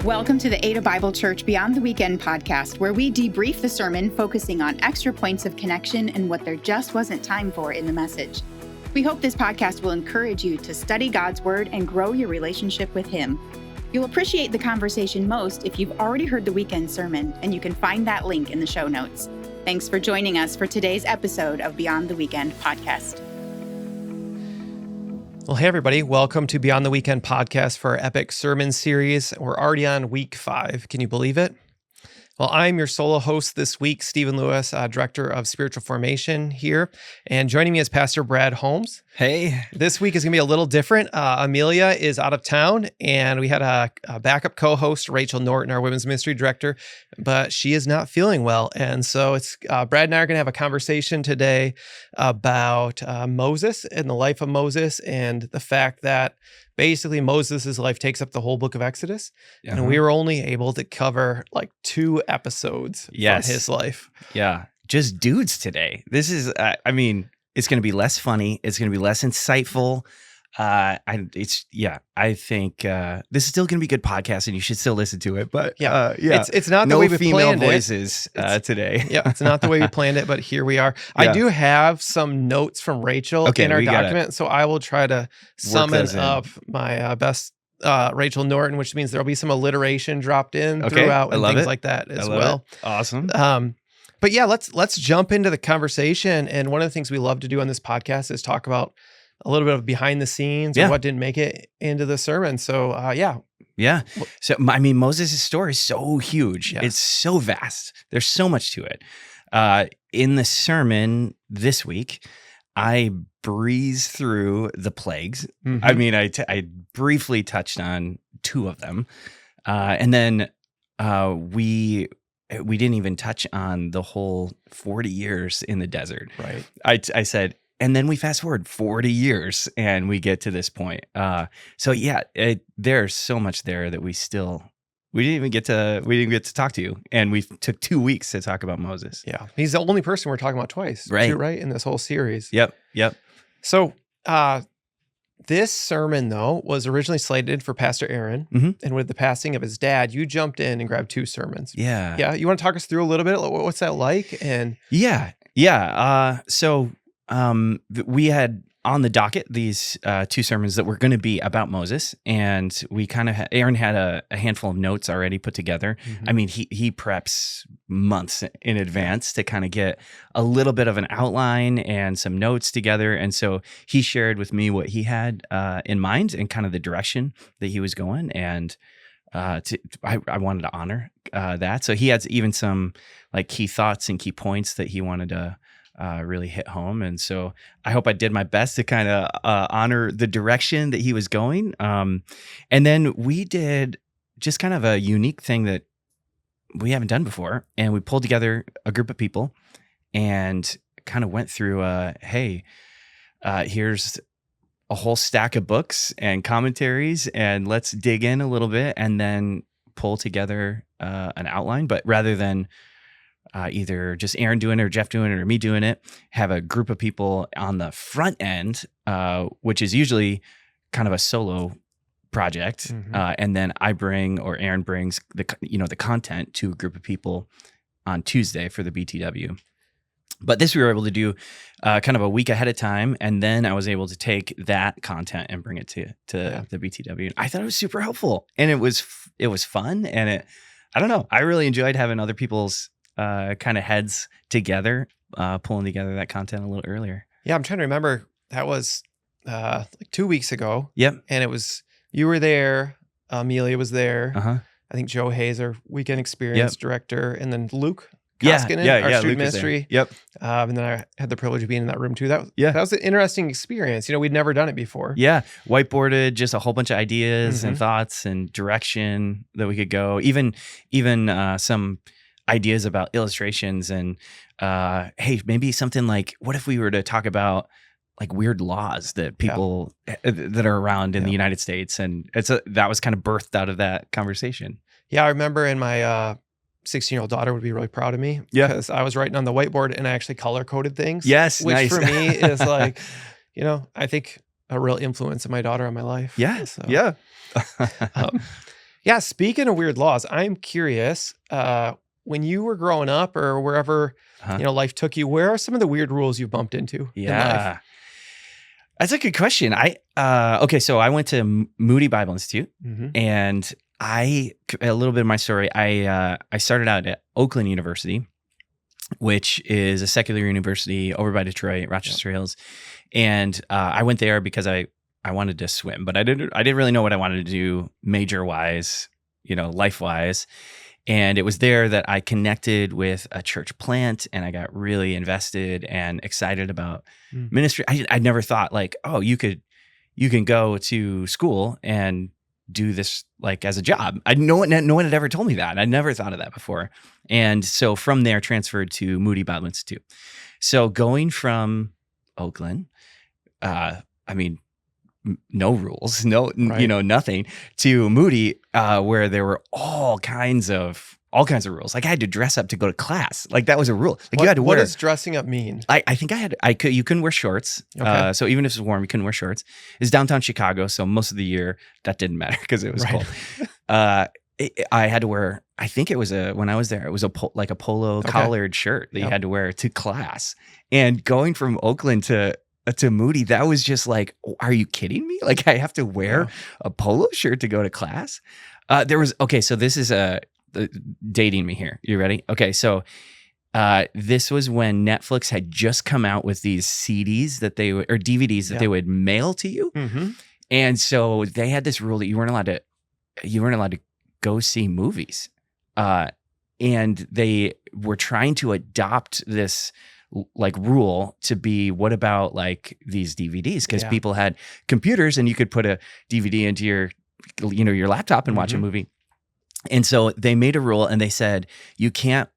Welcome to the Ada Bible Church Beyond the Weekend podcast, where we debrief the sermon, focusing on extra points of connection and what there just wasn't time for in the message. We hope this podcast will encourage you to study God's Word and grow your relationship with Him. You'll appreciate the conversation most if you've already heard the weekend sermon, and you can find that link in the show notes. Thanks for joining us for today's episode of Beyond the Weekend podcast. Well, hey, everybody. Welcome to Beyond the Weekend podcast for our epic sermon series. We're already on week 5. Can you believe it? Well, I'm your solo host this week, Stephen Lewis, Director of Spiritual Formation here. And joining me is Pastor Brad Holmes. Hey. This week is going to be a little different. Amelia is out of town, and we had a backup co-host, Rachel Norton, our Women's Ministry Director, but she is not feeling well. And so it's Brad and I are going to have a conversation today about Moses and the life of Moses and the fact that basically Moses' life takes up the whole book of Exodus. Uh-huh. And we were only able to cover like 2 episodes from his life. Yeah. Just dudes today. This is, it's going to be less funny. It's going to be less insightful. I think this is still going to be good podcast, and you should still listen to it. But it's not the way we planned voices today. Yeah, it's not the way we planned it, but here we are. Yeah. I do have some notes from Rachel in our document, so I will try to summon up my best Rachel Norton, which means there'll be some alliteration dropped in throughout and things like that as well. Awesome. But yeah, let's jump into the conversation. And one of the things we love to do on this podcast is talk about a little bit of behind the scenes and what didn't make it into the sermon. So, Yeah. So, Moses' story is so huge. Yeah. It's so vast. There's so much to it. In the sermon this week, I breezed through the plagues. Mm-hmm. I briefly touched on 2 of them. And then we didn't even touch on the whole 40 years in the desert. Right. I said, and then we fast forward 40 years and we get to this point. There's so much there that we didn't even get to talk to you. And we took 2 weeks to talk about Moses. Yeah. He's the only person we're talking about twice. Right. Too, right? In this whole series. Yep. So, this sermon, though, was originally slated for Pastor Aaron, and with the passing of his dad, you jumped in and grabbed 2 sermons. Yeah. Yeah. You want to talk us through a little bit? What's that like? And we had on the docket these 2 sermons that were going to be about Moses, and we kind of Aaron had a handful of notes already put together. Mm-hmm. He preps months in advance to kind of get a little bit of an outline and some notes together, and so he shared with me what he had in mind and kind of the direction that he was going, and I wanted to honor that. So he had even some like key thoughts and key points that he wanted to really hit home. And so I hope I did my best to kind of honor the direction that he was going. And then we did just kind of a unique thing that we haven't done before. And we pulled together a group of people and kind of went through, here's a whole stack of books and commentaries, and let's dig in a little bit and then pull together an outline. But rather than either just Aaron doing it or Jeff doing it or me doing it, have a group of people on the front end, which is usually kind of a solo project. Mm-hmm. And then I bring, or Aaron brings the content to a group of people on Tuesday for the BTW. But this we were able to do kind of a week ahead of time. And then I was able to take that content and bring it to the BTW. I thought it was super helpful, and it was fun. And I don't know, I really enjoyed having other people's kind of heads together, pulling together that content a little earlier. Yeah, I'm trying to remember. That was like 2 weeks ago. Yep. And you were there. Amelia was there. Uh-huh. I think Joe Hayes, our weekend experience director, and then Luke Koskinen, our student Luke ministry. Yep. And then I had the privilege of being in that room too. That was an interesting experience. We'd never done it before. Yeah. Whiteboarded just a whole bunch of ideas and thoughts and direction that we could go. Even some ideas about illustrations and hey, maybe something like, what if we were to talk about like weird laws that people that are around in the United States, and that was kind of birthed out of that conversation. Yeah, I remember, in my 16-year-old daughter would be really proud of me because I was writing on the whiteboard and I actually color coded things. Yes, which nice. For me is like, I think a real influence of my daughter on my life. Yeah, so, yeah. Yeah, speaking of weird laws, I'm curious, when you were growing up or wherever, life took you, where are some of the weird rules you bumped into in life? Yeah. That's a good question. Okay, so I went to Moody Bible Institute, Mhm. and a little bit of my story. I started out at Oakland University, which is a secular university over by Detroit, Rochester Hills, and I went there because I wanted to swim, but I didn't really know what I wanted to do major wise, life wise. And it was there that I connected with a church plant, and I got really invested and excited about ministry. I'd never thought like, oh, you can go to school and do this like as a job. No one had ever told me that. I'd never thought of that before. And so from there, transferred to Moody Bible Institute. So going from Oakland, no rules, nothing, to Moody, where there were all kinds of rules. Like I had to dress up to go to class. Like that was a rule. Like you had to wear. What does dressing up mean? I think you couldn't wear shorts. Okay. So even if it was warm, you couldn't wear shorts. It's downtown Chicago, so most of the year that didn't matter because it was cold. I had to wear. I think it was when I was there, it was a polo collared shirt that you had to wear to class. And going from Oakland to Moody, that was just like, are you kidding me? Like I have to wear a polo shirt to go to class. So this is dating me here. You ready? Okay. So this was when Netflix had just come out with these CDs or DVDs that they would mail to you. Mm-hmm. And so they had this rule that you weren't allowed to go see movies. And they were trying to adopt this like rule to be, what about like these DVDs? Because people had computers and you could put a DVD into your laptop and watch a movie. And so they made a rule and they said, you can't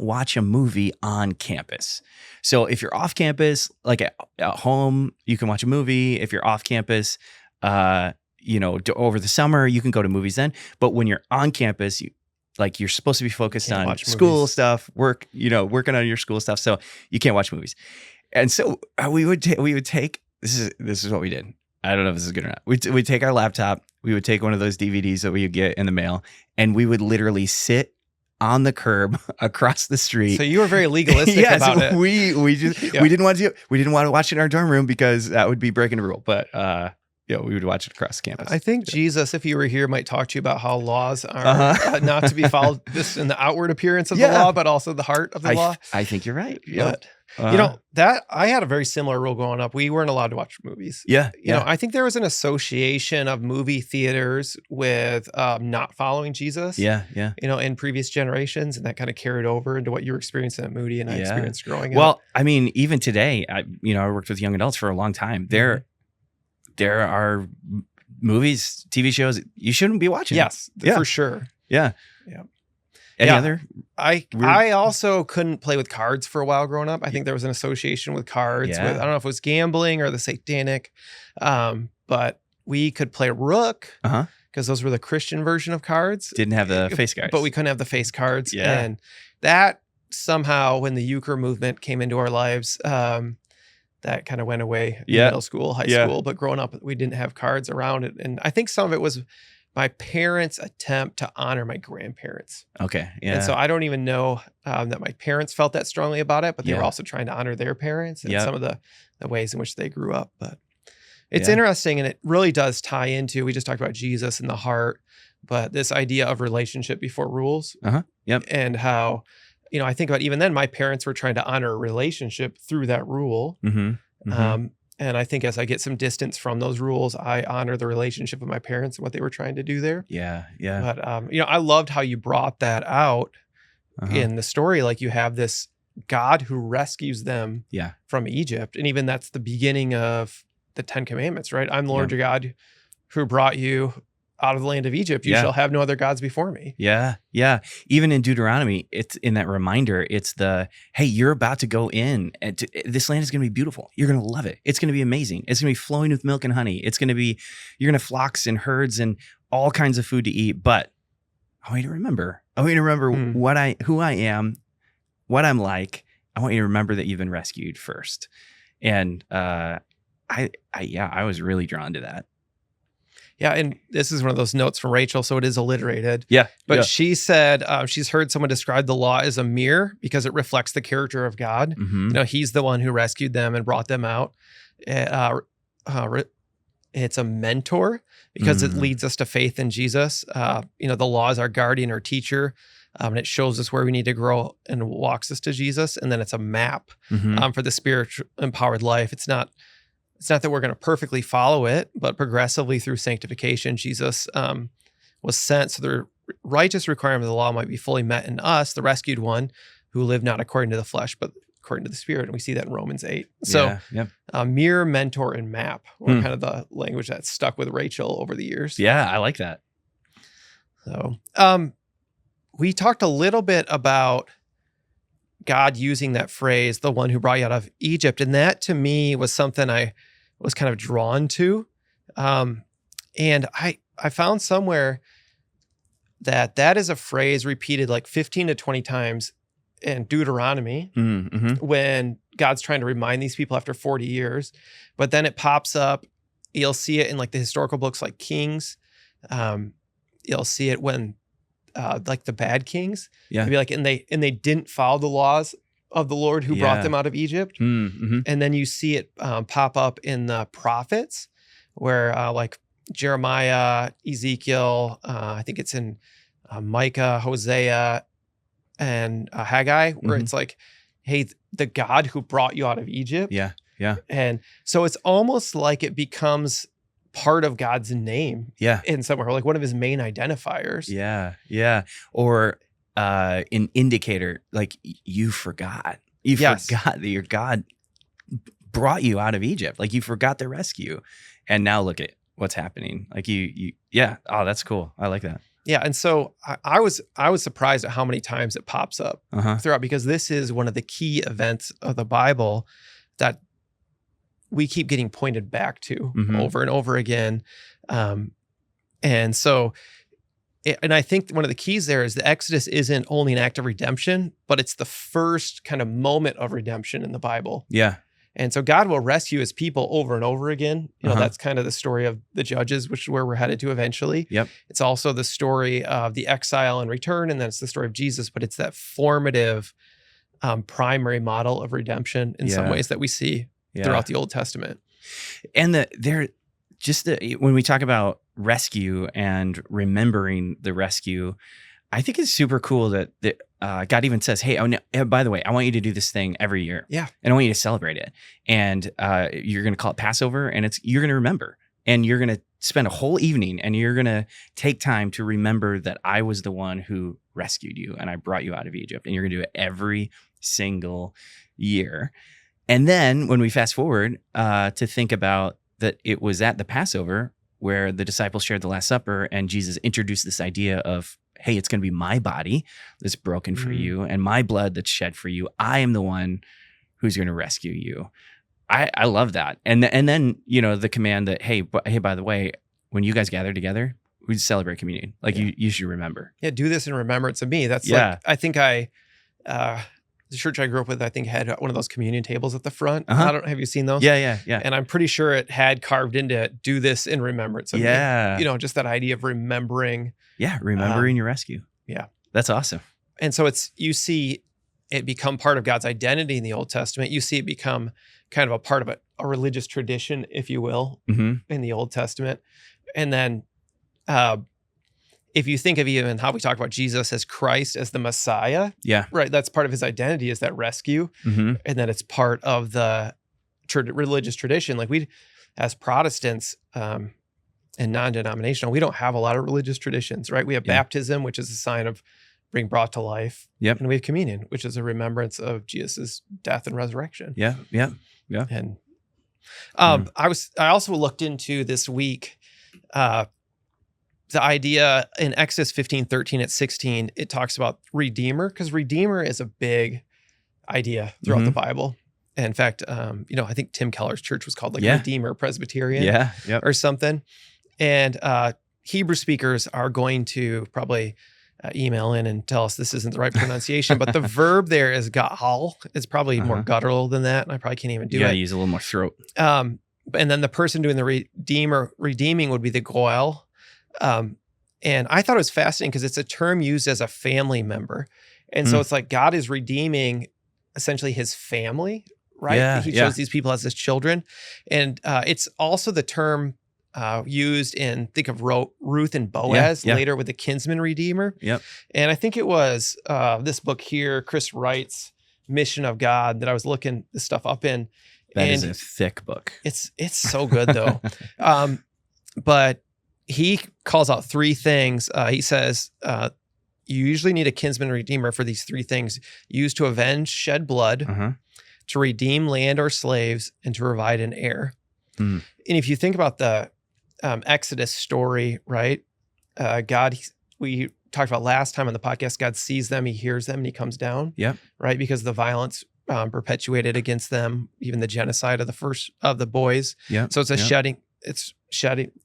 watch a movie on campus. So if you're off campus, like at home, you can watch a movie. If you're off campus, over the summer, you can go to movies then. But when you're on campus, you're supposed to be focused on school stuff, work, working on your school stuff. So you can't watch movies. And so we would take, this is what we did. I don't know if this is good or not. We'd take our laptop, we would take one of those DVDs that we would get in the mail, and we would literally sit on the curb across the street. So you were very legalistic about it. We didn't want to watch it in our dorm room because that would be breaking a rule. But we would watch it across campus. I think Jesus, if he were here, might talk to you about how laws are not to be followed this in the outward appearance of the law, but also the heart of the law. I think you're right. But, that I had a very similar rule growing up. We weren't allowed to watch movies. Yeah. I think there was an association of movie theaters with not following Jesus. Yeah. In previous generations, and that kind of carried over into what you were experiencing at Moody and I experienced growing up. Well, I mean, even today, I worked with young adults for a long time. There are movies, TV shows you shouldn't be watching. Yes, for sure. Yeah. Any other? I also couldn't play with cards for a while growing up. I think there was an association with cards with, I don't know if it was gambling or the satanic, but we could play Rook because those were the Christian version of cards. Didn't have the face cards. But we couldn't have the face cards. Yeah. And that somehow, when the euchre movement came into our lives, that kind of went away in middle school, high school. But growing up, we didn't have cards around it. And I think some of it was my parents' attempt to honor my grandparents. Okay. Yeah. And so I don't even know that my parents felt that strongly about it, but they were also trying to honor their parents and some of the ways in which they grew up. But it's interesting, and it really does tie into, we just talked about Jesus and the heart, but this idea of relationship before rules. Yep. And how, I think about even then, my parents were trying to honor a relationship through that rule. And I think as I get some distance from those rules, I honor the relationship with my parents and what they were trying to do there. Yeah. But, I loved how you brought that out in the story. Like you have this God who rescues them from Egypt. And even that's the beginning of the 10 Commandments, right? I'm the Lord your God who brought you out of the land of Egypt. You shall have no other gods before me. Yeah. Even in Deuteronomy, it's in that reminder, it's hey, you're about to go in and this land is going to be beautiful. You're going to love it. It's going to be amazing. It's going to be flowing with milk and honey. You're going to have flocks and herds and all kinds of food to eat. But I want you to remember who I am, what I'm like. I want you to remember that you've been rescued first. And I was really drawn to that. Yeah, and this is one of those notes from Rachel, so it is alliterated. Yeah. But she said she's heard someone describe the law as a mirror because it reflects the character of God. Mm-hmm. He's the one who rescued them and brought them out. It's a mentor because it leads us to faith in Jesus. The law is our guardian or teacher, and it shows us where we need to grow and walks us to Jesus. And then it's a map for the spirit empowered life. It's not that we're going to perfectly follow it, but progressively through sanctification, Jesus was sent so the righteous requirement of the law might be fully met in us, the rescued one, who live not according to the flesh, but according to the Spirit. And we see that in Romans 8. So mirror, mentor, and map were kind of the language that stuck with Rachel over the years. Yeah, I like that. So we talked a little bit about God using that phrase, the one who brought you out of Egypt. And that to me was something I was kind of drawn to. And I found somewhere that is a phrase repeated like 15 to 20 times in Deuteronomy when God's trying to remind these people after 40 years. But then it pops up. You'll see it in like the historical books like Kings. You'll see it when like the bad kings. Yeah. Be like, and they didn't follow the laws of the Lord who brought them out of Egypt. And then you see it pop up in the prophets where like Jeremiah, Ezekiel, I think it's in Micah, Hosea, and Haggai, where it's like, hey, the God who brought you out of Egypt. Yeah. And so it's almost like it becomes part of God's name. Yeah. In somewhere, like one of his main identifiers. Yeah. Or an indicator, like you forgot. You forgot that your God brought you out of Egypt. Like you forgot the rescue. And now look at what's happening. Like oh, that's cool. I like that. Yeah, and so I was surprised at how many times it pops up throughout, because this is one of the key events of the Bible that we keep getting pointed back to over and over again. And so, and I think one of the keys there is the Exodus isn't only an act of redemption, but it's the first kind of moment of redemption in the Bible. Yeah. And so God will rescue his people over and over again. That's kind of the story of the Judges, which is where we're headed to eventually. Yep. It's also the story of the exile and return, and then it's the story of Jesus, but it's that formative primary model of redemption in some ways that we see throughout the Old Testament. And when we talk about rescue and remembering the rescue, I think it's super cool that God even says, hey, by the way, I want you to do this thing every year. Yeah. And I want you to celebrate it. And you're going to call it Passover, and you're going to remember. And you're going to spend a whole evening, and you're going to take time to remember that I was the one who rescued you, and I brought you out of Egypt. And you're going to do it every single year. And then when we fast forward to think about that, it was at the Passover where the disciples shared the Last Supper, and Jesus introduced this idea of, hey, it's going to be my body that's broken for you and my blood that's shed for you. I am the one who's going to rescue you. I love that. And then, the command that, hey, by the way, when you guys gather together, we celebrate communion. Like you should remember. Yeah, do this in remembrance of me. That's like, I think the church I grew up with, I think, had one of those communion tables at the front. Have you seen those? Yeah. And I'm pretty sure it had carved into it, do this in remembrance of me. Just that idea of remembering. Yeah, remembering your rescue. Yeah. That's awesome. And so you see it become part of God's identity in the Old Testament. You see it become kind of a part of a religious tradition, if you will, in the Old Testament. And then if you think of even how we talk about Jesus as Christ, as the Messiah, right, that's part of his identity, is that rescue. And that it's part of the religious tradition. Like we, as Protestants and non-denominational, we don't have a lot of religious traditions, right? We have baptism, which is a sign of being brought to life. Yep. And we have communion, which is a remembrance of Jesus' death and resurrection. Yeah. And I also looked into this week the idea in Exodus 15:13 at 16, it talks about Redeemer, because Redeemer is a big idea throughout the Bible. And in fact, I think Tim Keller's church was called Redeemer Presbyterian or something. And Hebrew speakers are going to probably email in and tell us this isn't the right pronunciation, but the verb there is ga'al. It's probably more guttural than that, and I probably can't even do it. Use a little more throat. and then the person doing the redeeming would be the goel. And I thought it was fascinating because it's a term used as a family member. And so it's like God is redeeming essentially his family, right? Yeah, He chose these people as his children. And it's also the term used in, think of Ruth and Boaz later with the kinsman redeemer. Yep. And I think it was this book here, Chris Wright's Mission of God, that I was looking this stuff up in. That is a thick book. It's so good though. But he calls out three things. He says, you usually need a kinsman redeemer for these three things: used to avenge shed blood, to redeem land or slaves, and to provide an heir. And if you think about the Exodus story, right? God, we talked about last time on the podcast, God sees them, he hears them, and he comes down. Yep. Right? Because the violence perpetuated against them, even the genocide of the first of the boys. Yeah. So it's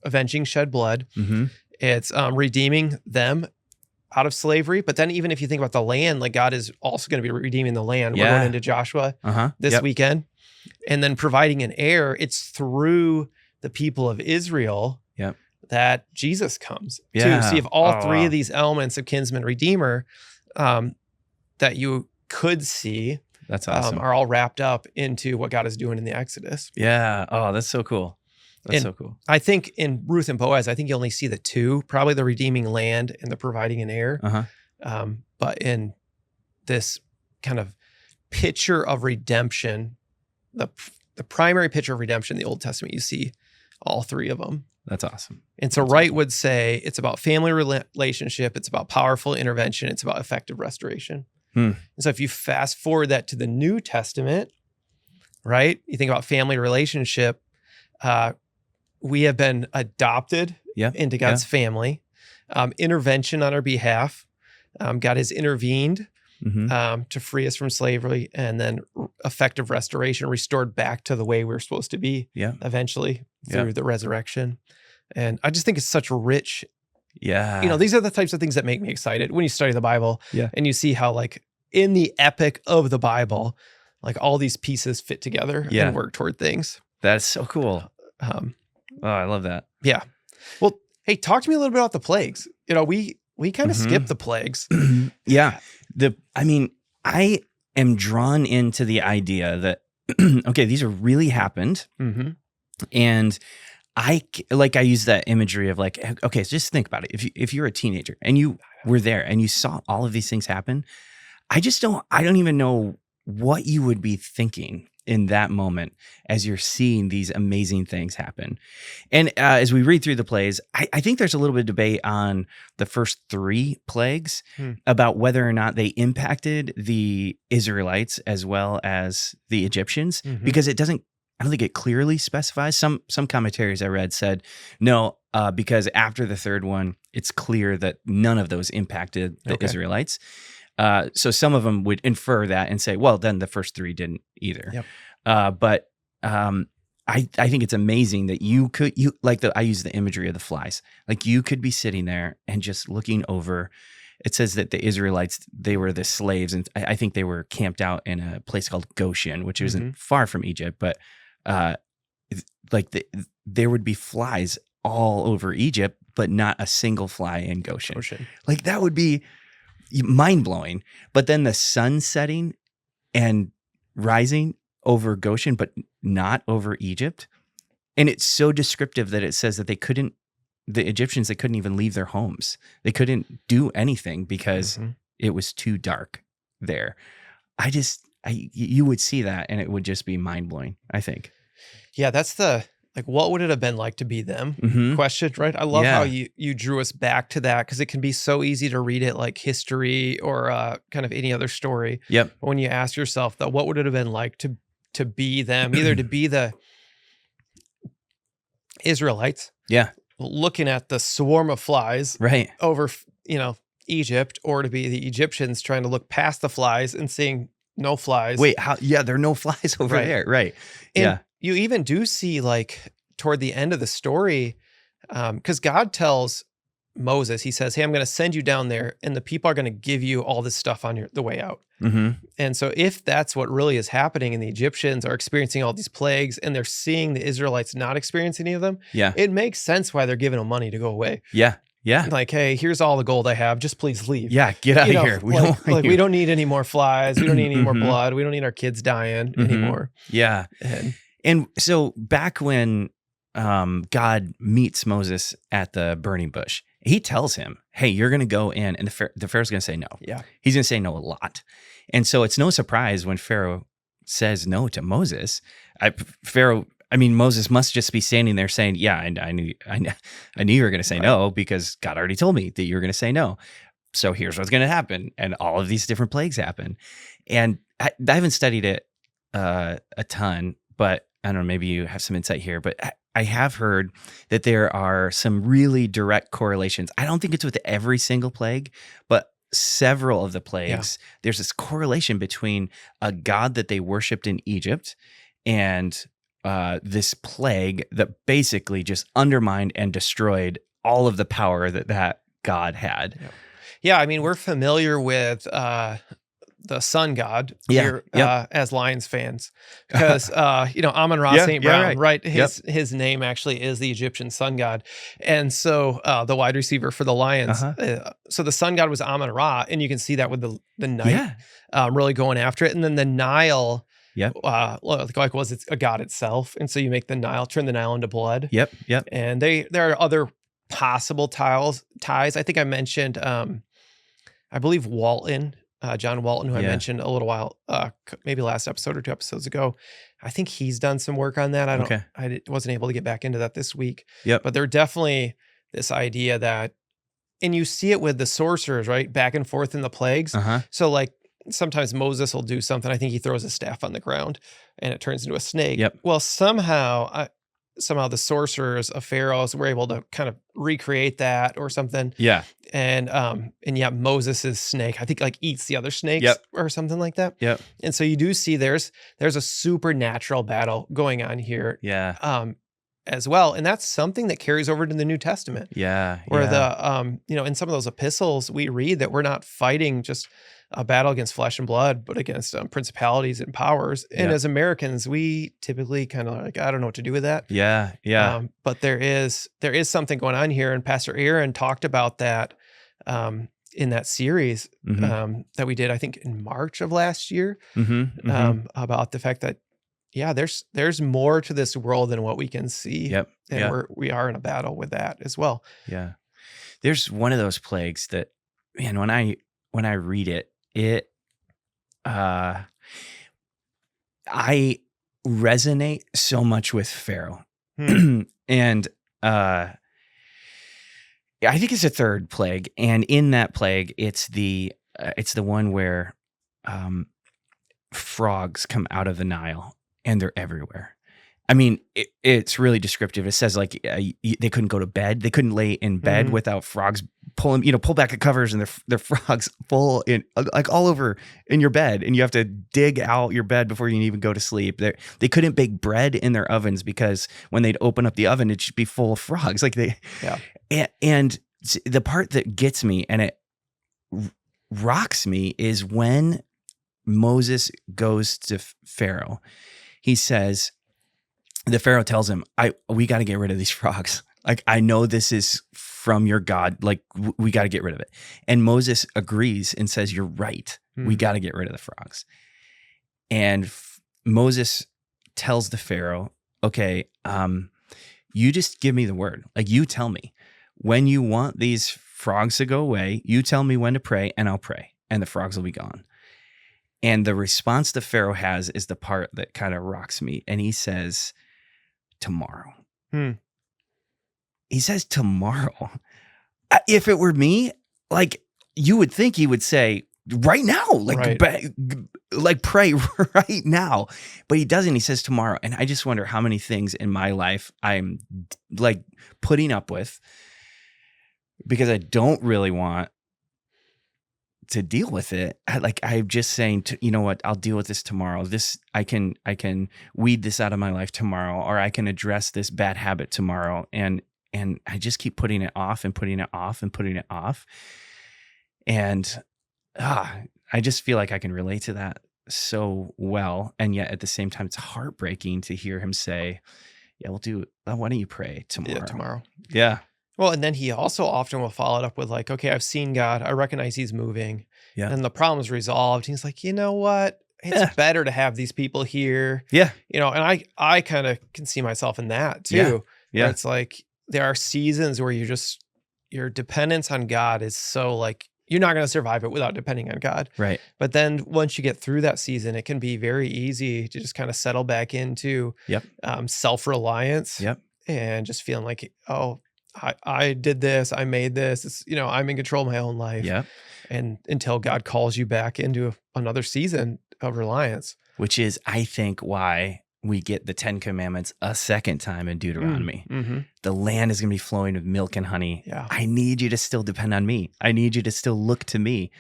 avenging shed blood. It's redeeming them out of slavery. But then even if you think about the land, like God is also going to be redeeming the land. We're going into Joshua this weekend. And then providing an heir, it's through the people of Israel that Jesus comes to. See if all three of these elements of kinsman redeemer that you could see that's awesome. Are all wrapped up into what God is doing in the Exodus. Yeah. Oh, that's so cool. That's so cool. I think in Ruth and Boaz, I think you only see the two, probably the redeeming land and the providing an heir. But in this kind of picture of redemption, the primary picture of redemption in the Old Testament, you see all three of them. That's awesome. And so Wright would say it's about family relationship, it's about powerful intervention, it's about effective restoration. And so if you fast forward that to the New Testament, right? You think about family relationship, we have been adopted into God's family. Intervention on our behalf. God has intervened to free us from slavery, and then effective restoration, restored back to the way we're supposed to be eventually through the resurrection. And I just think it's such a rich, these are the types of things that make me excited when you study the Bible and you see how, like, in the epic of the Bible, like all these pieces fit together and work toward things. That's so cool. I love that. Yeah. Well, hey, talk to me a little bit about the plagues. You know, we kind of skipped the plagues. I am drawn into the idea that, okay, these are really happened. And I use that imagery of like, okay, so just think about it. If you're a teenager and you were there and you saw all of these things happen, I don't even know what you would be thinking in that moment as you're seeing these amazing things happen. And as we read through the plagues, I think there's a little bit of debate on the first three plagues about whether or not they impacted the Israelites as well as the Egyptians, because I don't think it clearly specifies. Some commentaries I read said, no, because after the third one, it's clear that none of those impacted the Israelites. So some of them would infer that and say, well, then the first three didn't either. But I think it's amazing that I use the imagery of the flies. Like, you could be sitting there and just looking over. It says that the Israelites, they were the slaves, and I think they were camped out in a place called Goshen, which isn't far from Egypt, but there would be flies all over Egypt, but not a single fly in Goshen. Like, that would be mind-blowing. But then the sun setting and rising over Goshen, but not over Egypt. And it's so descriptive that it says that the Egyptians, they couldn't even leave their homes. They couldn't do anything because it was too dark there. You would see that and it would just be mind-blowing, I think. Yeah, that's what would it have been like to be them question, right? I love how you drew us back to that, because it can be so easy to read it like history or kind of any other story. But when you ask yourself, though, what would it have been like to be them, either to be the Israelites, looking at the swarm of flies over, Egypt, or to be the Egyptians trying to look past the flies and seeing no flies. Wait, how? Yeah, there are no flies over there, right? And you even do see, like, toward the end of the story, because God tells Moses, he says, hey, I'm going to send you down there and the people are going to give you all this stuff on the way out. Mm-hmm. And so if that's what really is happening and the Egyptians are experiencing all these plagues and they're seeing the Israelites not experience any of them, Yeah. it makes sense why they're giving them money to go away. Yeah. Yeah. Like, hey, here's all the gold I have. Just please leave. Yeah. Get out of here. We don't need any more flies. We don't need any more Mhm. blood. We don't need our kids dying Mhm. anymore. Yeah. And so back when God meets Moses at the burning bush, he tells him, hey, you're going to go in, and the Pharaoh's going to say no. Yeah. He's going to say no a lot. And so it's no surprise when Pharaoh says no to Moses. Moses must just be standing there saying, yeah, I knew you were going to say no because God already told me that you were going to say no. So here's what's going to happen. And all of these different plagues happen. And I haven't studied it a ton, but I don't know, maybe you have some insight here, but I have heard that there are some really direct correlations. I don't think it's with every single plague, but several of the plagues, there's this correlation between a god that they worshipped in Egypt and this plague that basically just undermined and destroyed all of the power that God had. Yeah, I mean, we're familiar with the sun god here as Lions fans because Amon-Ra St. Brown, right? His name actually is the Egyptian sun god, and so the wide receiver for the Lions. So the sun god was Amon-Ra, and you can see that with the night really going after it, and then the Nile. It's a god itself, and so you make turn the Nile into blood. And there are other possible ties. I think I mentioned, I believe Walton. John Walton, who I mentioned a little while, maybe last episode or 2 episodes ago. I think he's done some work on that. I wasn't able to get back into that this week. But they're definitely this idea that, and you see it with the sorcerers, right? Back and forth in the plagues. So like sometimes Moses will do something. I think he throws a staff on the ground and it turns into a snake. Well, somehow the sorcerers of Pharaoh's were able to kind of recreate that or something. And Moses's snake, I think like eats the other snakes or something like that. And so you do see there's a supernatural battle going on here. As well. And that's something that carries over to the New Testament. Where the, in some of those epistles we read that we're not fighting just a battle against flesh and blood, but against principalities and powers. And as Americans, we typically kind of like, I don't know what to do with that. But there is something going on here. And Pastor Aaron talked about that in that series that we did, I think in March of last year, about the fact that, there's more to this world than what we can see. And we are in a battle with that as well. There's one of those plagues that, man, when I read it, I resonate so much with Pharaoh. And I think it's a third plague. And in that plague, it's the one where frogs come out of the Nile and they're everywhere. I mean, it's really descriptive. It says like they couldn't go to bed. They couldn't lay in bed without frogs pull back the covers and they're frogs full in like all over in your bed, and you have to dig out your bed before you can even go to sleep. They couldn't bake bread in their ovens because when they'd open up the oven, it'd just be full of frogs. Like and the part that gets me and it rocks me is when Moses goes to Pharaoh. He says, the Pharaoh tells him, we got to get rid of these frogs. Like, I know this is from your God. Like, we got to get rid of it. And Moses agrees and says, you're right. We got to get rid of the frogs. And Moses tells the Pharaoh, okay, you just give me the word. Like, you tell me when you want these frogs to go away, you tell me when to pray and I'll pray and the frogs will be gone. And the response the Pharaoh has is the part that kind of rocks me. And he says, tomorrow. He says tomorrow. If it were me, like, you would think he would say right now, like, like pray right now. But he doesn't. He says tomorrow. And I just wonder how many things in my life I'm like putting up with because I don't really want to deal with it. I'm just saying, you know what, I'll deal with this tomorrow. I can weed this out of my life tomorrow, or I can address this bad habit tomorrow. And and I just keep putting it off and putting it off and putting it off. And I just feel like I can relate to that so well. And yet at the same time, it's heartbreaking to hear him say, yeah, why don't you pray tomorrow? Yeah, tomorrow. Yeah. Well, and then he also often will follow it up with like, okay, I've seen God. I recognize he's moving. Yeah. And the problem's resolved. He's like, you know what? It's better to have these people here. Yeah. You know, and I kind of can see myself in that too. Yeah. Yeah. Where it's like, there are seasons where your dependence on God is so like, you're not going to survive it without depending on God. Right. But then once you get through that season, it can be very easy to just kind of settle back into self-reliance. Yep. And just feeling like, oh, I did this, I made this. It's, you know, I'm in control of my own life. Yep. And until God calls you back into another season of reliance. Which is, I think, why we get the 10 Commandments a second time in Deuteronomy. Mm-hmm. The land is going to be flowing with milk and honey. Yeah. I need you to still depend on me. I need you to still look to me.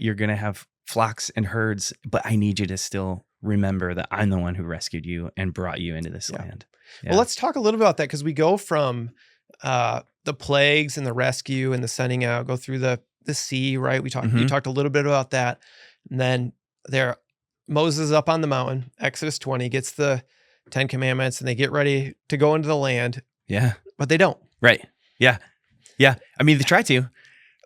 You're going to have flocks and herds, but I need you to still remember that I'm the one who rescued you and brought you into this land. Yeah. Well, let's talk a little about that, because we go from the plagues and the rescue and the sending out, go through the sea, right? You talked a little bit about that. And then Moses is up on the mountain, Exodus 20, gets the 10 Commandments, and they get ready to go into the land. Yeah. But they don't. Right. Yeah. Yeah. I mean, they try to,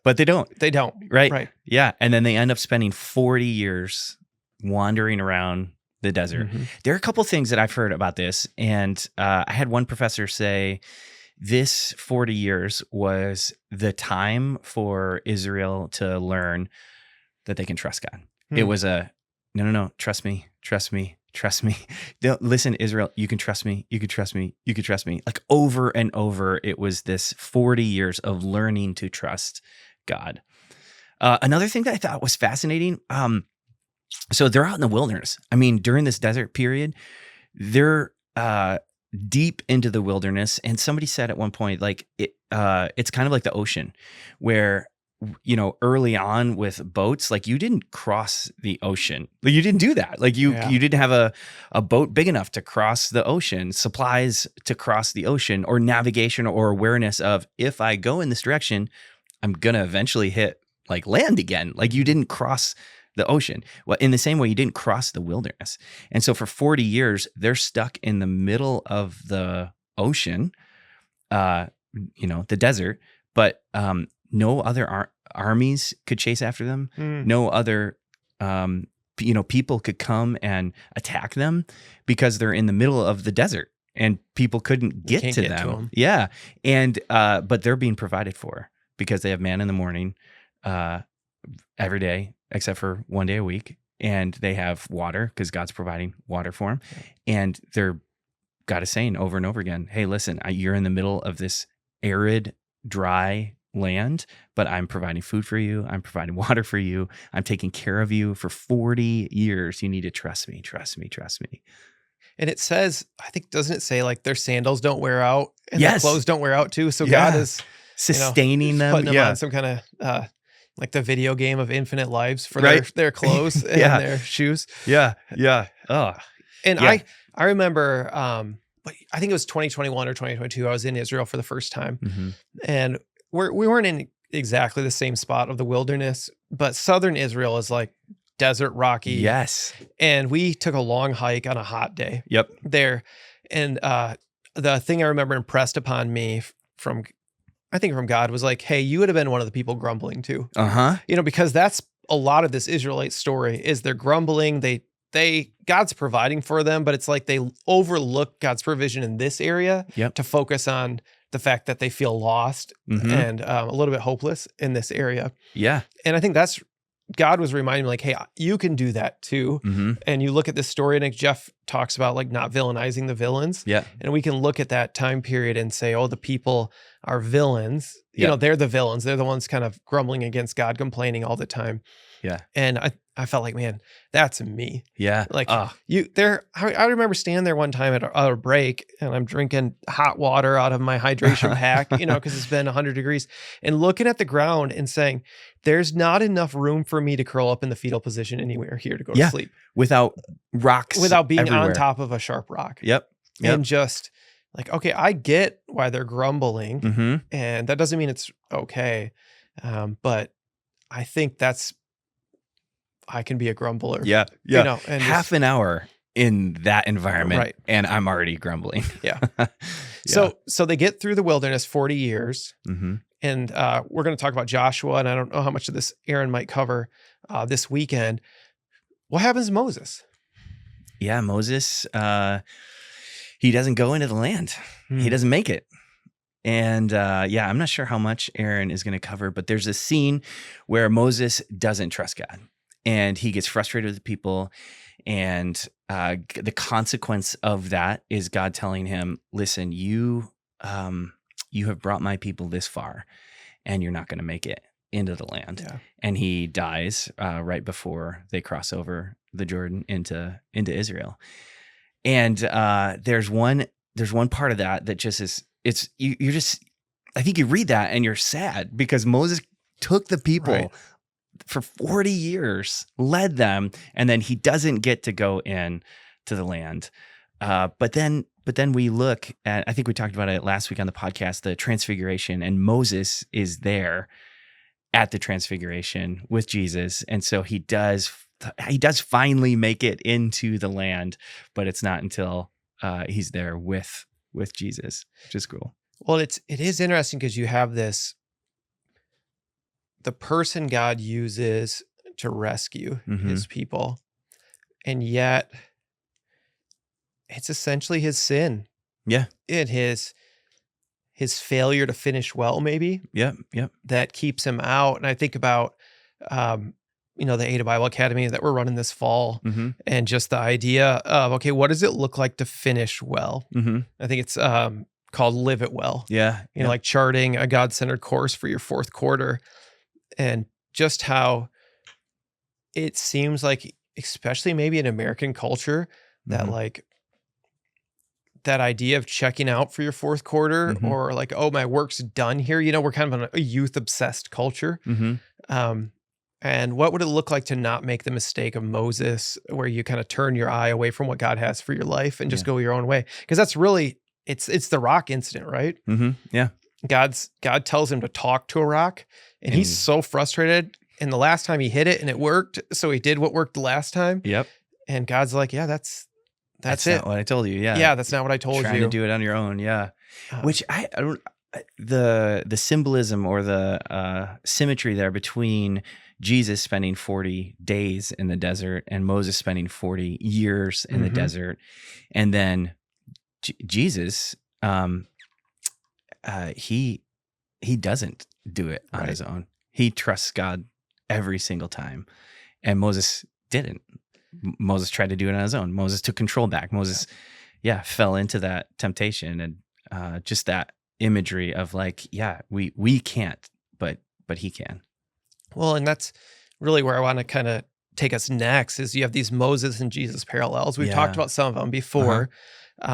but they don't. They don't. Right. Right. Yeah. And then they end up spending 40 years wandering around the desert. Mm-hmm. There are a couple things that I've heard about this. And I had one professor say this 40 years was the time for Israel to learn that they can trust God. It was no, trust me. Don't listen, Israel, you can trust me. You can trust me. You can trust me. Like over and over, it was this 40 years of learning to trust God. Another thing that I thought was fascinating. So they're out in the wilderness. I mean, during this desert period, they're deep into the wilderness. And somebody said at one point, like it's kind of like the ocean, where, you know, early on with boats, like you didn't cross the ocean. Like you didn't do that. Like you didn't have a boat big enough to cross the ocean, supplies to cross the ocean, or navigation or awareness of, if I go in this direction, I'm going to eventually hit like land again. Like you didn't cross the ocean. Well, in the same way, you didn't cross the wilderness. And so for 40 years, they're stuck in the middle of the ocean, the desert, but no other armies could chase after them. No other, people could come and attack them because they're in the middle of the desert and people couldn't get to them. Yeah. And, but they're being provided for because they have manna in the morning, every day, except for one day a week. And they have water because God's providing water for them. And God is saying over and over again, hey, listen, you're in the middle of this arid, dry land, but I'm providing food for you. I'm providing water for you. I'm taking care of you for 40 years. You need to trust me, trust me, trust me. And it says, I think, doesn't it say like their sandals don't wear out and their clothes don't wear out too? So God is sustaining them. Putting them on some kind of, like the video game of infinite lives for their clothes and their shoes. Yeah. Yeah. Oh, and I remember, I think it was 2021 or 2022. I was in Israel for the first time, and we weren't in exactly the same spot of the wilderness, but southern Israel is like desert, rocky. Yes. And we took a long hike on a hot day. Yep. There. And the thing I remember impressed upon me from God was like, hey, you would have been one of the people grumbling too. Because that's a lot of this Israelite story is they're grumbling. God's providing for them, but it's like they overlook God's provision in this area to focus on the fact that they feel lost and a little bit hopeless in this area. Yeah. And I think that's, God was reminding me like, hey, you can do that too. And you look at this story, and like Jeff talks about like not villainizing the villains. Yeah. And we can look at that time period and say, oh, the people are villains. You know, they're the villains. They're the ones kind of grumbling against God, complaining all the time. Yeah. And I felt like, man, that's me. Yeah. Like I remember standing there one time at a break, and I'm drinking hot water out of my hydration pack, because it's been 100 degrees, and looking at the ground and saying, there's not enough room for me to curl up in the fetal position anywhere here to go to sleep. Without rocks. Without being everywhere. on top of a sharp rock. Yep. And just like, okay, I get why they're grumbling, Mm-hmm. and that doesn't mean it's okay. But I think I can be a grumbler. Yeah. You know, and half an hour in that environment, Right. and I'm already grumbling. Yeah. Yeah. So they get through the wilderness 40 years, Mm-hmm. and we're going to talk about Joshua, and I don't know how much of this Aaron might cover this weekend. What happens to Moses? Yeah, Moses, he doesn't go into the land. He doesn't make it. And I'm not sure how much Aaron is going to cover, but there's a scene where Moses doesn't trust God, and he gets frustrated with the people. And the consequence of that is God telling him, listen, you have brought my people this far, and you're not going to make it into the land. Yeah. And he dies right before they cross over the Jordan into Israel. And there's one part of that just is, you're just, I think you read that and you're sad because Moses took the people Right. for 40 years, led them, and then he doesn't get to go in to the land. But then we look at, I think we talked about it last week on the podcast, the transfiguration, and Moses is there at the transfiguration with Jesus. And so he does finally make it into the land, but it's not until he's there with Jesus, which is cool. Well, it is interesting because you have the person God uses to rescue his people, and yet it's essentially his sin. Yeah. And his failure to finish well, maybe. Yep. That keeps him out. And I think about, the Ada Bible Academy that we're running this fall, and just the idea of, okay, what does it look like to finish well? I think it's called Live It Well. Yeah. You know, like charting a God-centered course for your fourth quarter. And just how it seems like, especially maybe in American culture, that like that idea of checking out for your fourth quarter, or like, oh, my work's done here. You know, we're kind of a youth-obsessed culture. And what would it look like to not make the mistake of Moses, where you kind of turn your eye away from what God has for your life and just go your own way? Because that's really, it's the rock incident, right? Yeah. God tells him to talk to a rock, and he's so frustrated. And the last time he hit it and it worked, so he did what worked the last time. Yep. And God's like, yeah, that's it. Not what I told you. Yeah. Yeah, that's not what I told Trying you. to do it on your own. Yeah. Which I don't. The symbolism or the symmetry there between Jesus spending 40 days in the desert and Moses spending 40 years in the desert, and then Jesus, he doesn't do it on his own. He trusts God every single time, and Moses didn't. Moses tried to do it on his own. Moses took control back. Moses, fell into that temptation, and just that imagery of like, we can't, but he can. Well, and that's really where I want to kind of take us next, is you have these Moses and Jesus parallels. We've talked about some of them before.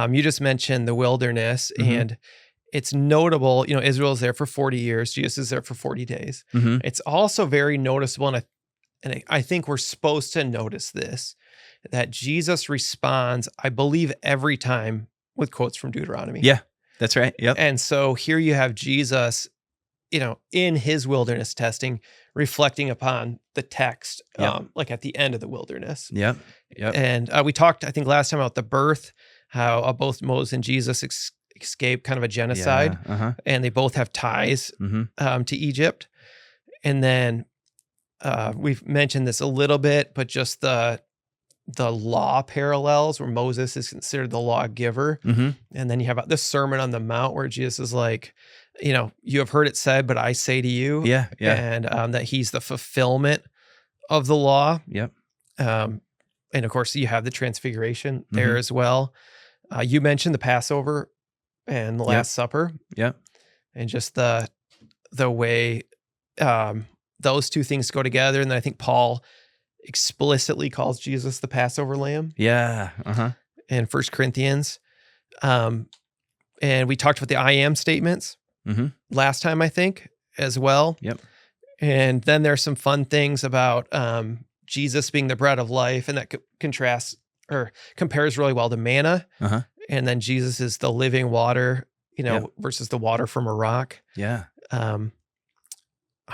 You just mentioned the wilderness, and it's notable, Israel's there for 40 years. Jesus is there for 40 days. It's also very noticeable, and I think we're supposed to notice this, that Jesus responds, I believe, every time with quotes from Deuteronomy. Yeah, that's right. Yep. And so here you have Jesus, in his wilderness testing, reflecting upon the text, like at the end of the wilderness. Yep. And we talked, I think, last time about the birth, how both Moses and Jesus escape kind of a genocide, and they both have ties to Egypt. And then we've mentioned this a little bit, but just the law parallels, where Moses is considered the lawgiver. And then you have this Sermon on the Mount where Jesus is like, you have heard it said, but I say to you. Yeah. And that he's the fulfillment of the law. Yep. And of course, you have the transfiguration there as well. You mentioned the Passover and the Last Supper. Yep. And just the way those two things go together. And then I think Paul explicitly calls Jesus the Passover lamb. Yeah. In 1 Corinthians. And we talked about the I am statements last time, I think, as well. Yep. And then there's some fun things about Jesus being the bread of life, and that contrasts or compares really well to manna and then Jesus is the living water, Yep. versus the water from a rock. Yeah. I'm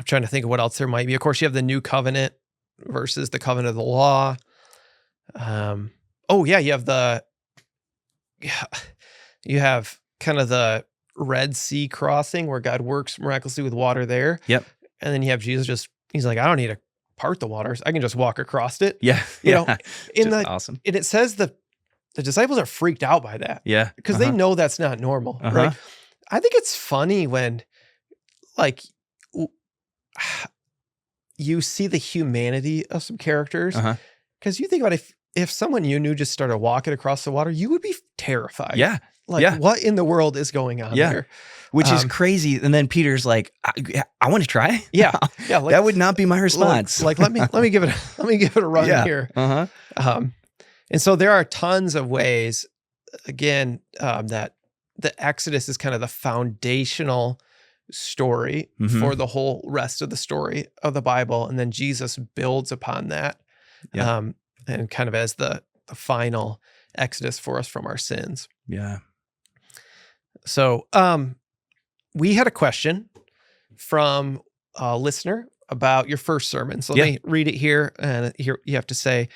trying to think of what else there might be. Of course, you have the new covenant versus the covenant of the law. You have kind of the Red Sea crossing where God works miraculously with water there. Yep. And then you have Jesus he's like, I don't need to part the waters. I can just walk across it. Yeah. Awesome. And it says the disciples are freaked out by that. Yeah. Because they know that's not normal, right? I think it's funny when like you see the humanity of some characters. Because you think about if someone you knew just started walking across the water, you would be terrified. Yeah. What in the world is going on there? Which is crazy. And then Peter's like, I want to try. Yeah. That would not be my response. Let me give it a run here. And so there are tons of ways, again, that the Exodus is kind of the foundational story for the whole rest of the story of the Bible. And then Jesus builds upon that. And kind of as the final exodus for us from our sins. Yeah. So we had a question from a listener about your first sermon. So let me read it here. And here you have to say,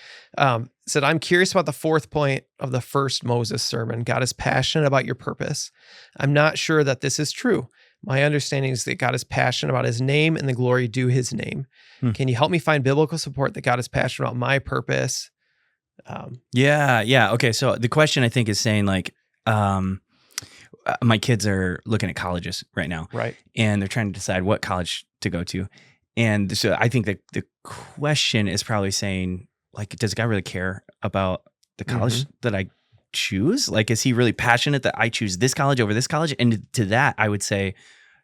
said, I'm curious about the fourth point of the first Moses sermon. God is passionate about your purpose. I'm not sure that this is true. My understanding is that God is passionate about his name and the glory due his name. Can you help me find biblical support that God is passionate about my purpose? Yeah. Okay. So the question I think is saying like, my kids are looking at colleges right now. Right. And they're trying to decide what college to go to. And so I think that the question is probably saying like, does God really care about the college that I choose? Like, is he really passionate that I choose this college over this college? And to that, I would say,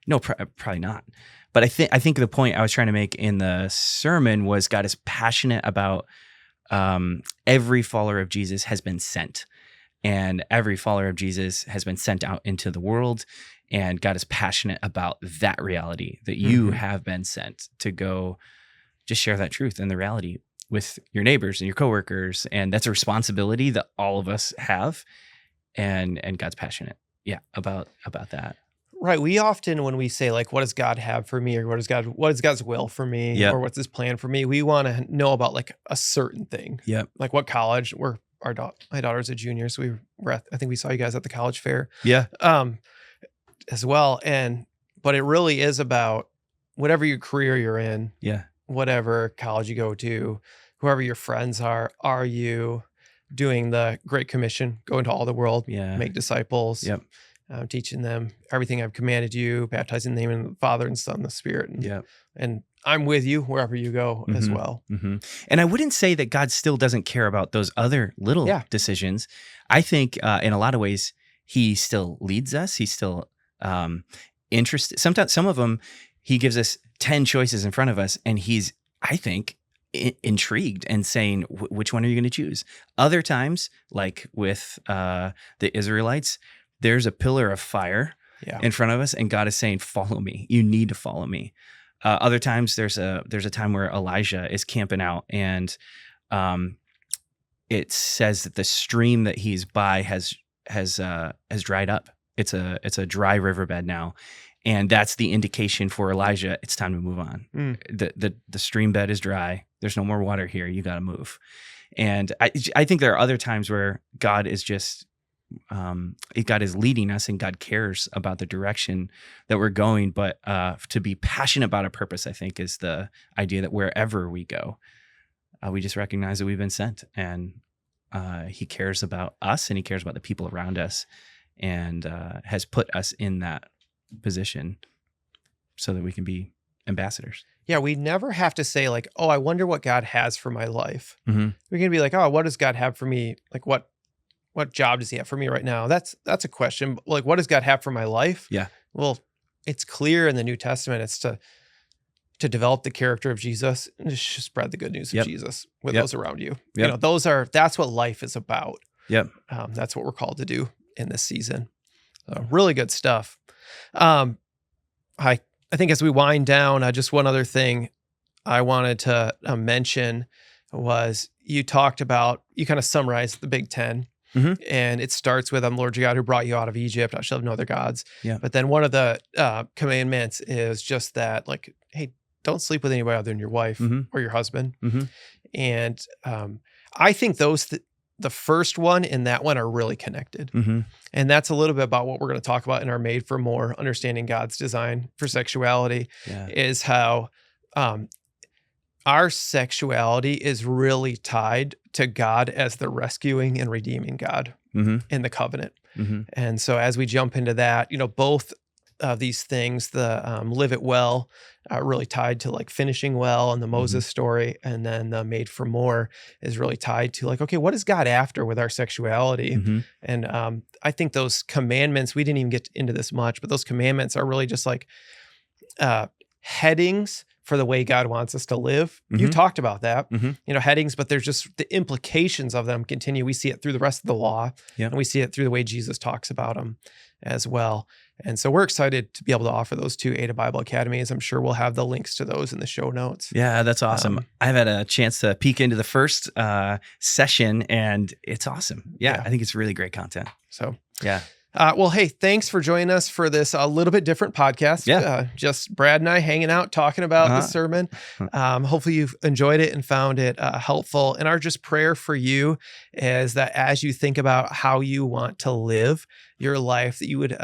no, probably not. But I think the point I was trying to make in the sermon was God is passionate about every follower of Jesus has been sent, and every follower of Jesus has been sent out into the world. And God is passionate about that reality that you have been sent to go just share that truth and the reality with your neighbors and your coworkers. And that's a responsibility that all of us have. And God's passionate. Yeah. About that. Right. We often, when we say like, what does God have for me? Or what is God's will for me? Or what's his plan for me? We want to know about like a certain thing. Yep. Like what college my daughter's a junior. So I think we saw you guys at the college fair. Yeah. As well. But it really is about whatever your career you're in. Yeah. Whatever college you go to, whoever your friends are you doing the Great Commission, go into all the world, make disciples, teaching them everything I've commanded you, baptizing in the name of the Father and Son and the Spirit. And I'm with you wherever you go as well. And I wouldn't say that God still doesn't care about those other little decisions. I think in a lot of ways, he still leads us. He's still interested. Sometimes some of them, he gives us 10 choices in front of us, and he's, I think, intrigued and saying, which one are you going to choose? Other times, like with the Israelites, there's a pillar of fire in front of us, and God is saying, follow me. You need to follow me. Other times, there's a time where Elijah is camping out, and it says that the stream that he's by has dried up. It's a dry riverbed now. And that's the indication for Elijah. It's time to move on. The stream bed is dry. There's no more water here. You got to move. And I think there are other times where God is just, God is leading us, and God cares about the direction that we're going. But to be passionate about a purpose, I think, is the idea that wherever we go, we just recognize that we've been sent, and he cares about us, and he cares about the people around us, and has put us in that position so that we can be ambassadors. Yeah, we never have to say like, oh, I wonder what God has for my life. We can be like, oh, what does God have for me? Like what job does he have for me right now? That's a question. Like, what does God have for my life? Yeah. Well, it's clear in the New Testament, it's to develop the character of Jesus and just spread the good news of Jesus with those around you. You know, that's what life is about. That's what we're called to do in this season. So really good stuff. I think as we wind down, just one other thing I wanted to mention was you kind of summarized the Big Ten. And it starts with, I'm Lord your God who brought you out of Egypt. I shall have no other gods. Yeah. But then one of the commandments is just that, like, hey, don't sleep with anybody other than your wife or your husband. And I think the first one and that one are really connected. And that's a little bit about what we're going to talk about in our Made for More, Understanding God's Design for Sexuality, is how our sexuality is really tied to God as the rescuing and redeeming God in the covenant. And so as we jump into that, both of these things, the live it well, really tied to like finishing well and the Moses story. And then the Made for More is really tied to like, okay, what is God after with our sexuality? And I think those commandments, we didn't even get into this much, but those commandments are really just like headings for the way God wants us to live. You talked about that, headings, but there's just the implications of them continue. We see it through the rest of the law, and we see it through the way Jesus talks about them as well. And so we're excited to be able to offer those two Ada Bible Academies. I'm sure we'll have the links to those in the show notes. Yeah, that's awesome. I've had a chance to peek into the first session, and it's awesome. Yeah, I think it's really great content. So, yeah. Well, hey, thanks for joining us for this a little bit different podcast. Just Brad and I hanging out, talking about the sermon. Hopefully you've enjoyed it and found it helpful. And our just prayer for you is that as you think about how you want to live your life, that you would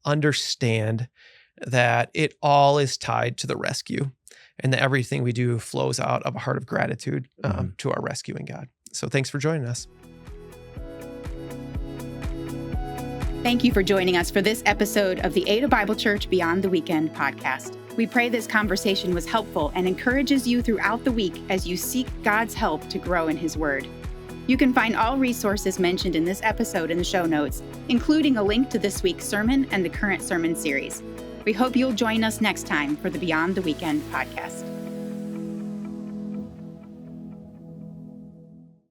understand that it all is tied to the rescue and that everything we do flows out of a heart of gratitude to our rescuing God. So thanks for joining us. Thank you for joining us for this episode of the Ada Bible Church Beyond the Weekend podcast. We pray this conversation was helpful and encourages you throughout the week as you seek God's help to grow in His Word. You can find all resources mentioned in this episode in the show notes, including a link to this week's sermon and the current sermon series. We hope you'll join us next time for the Beyond the Weekend podcast.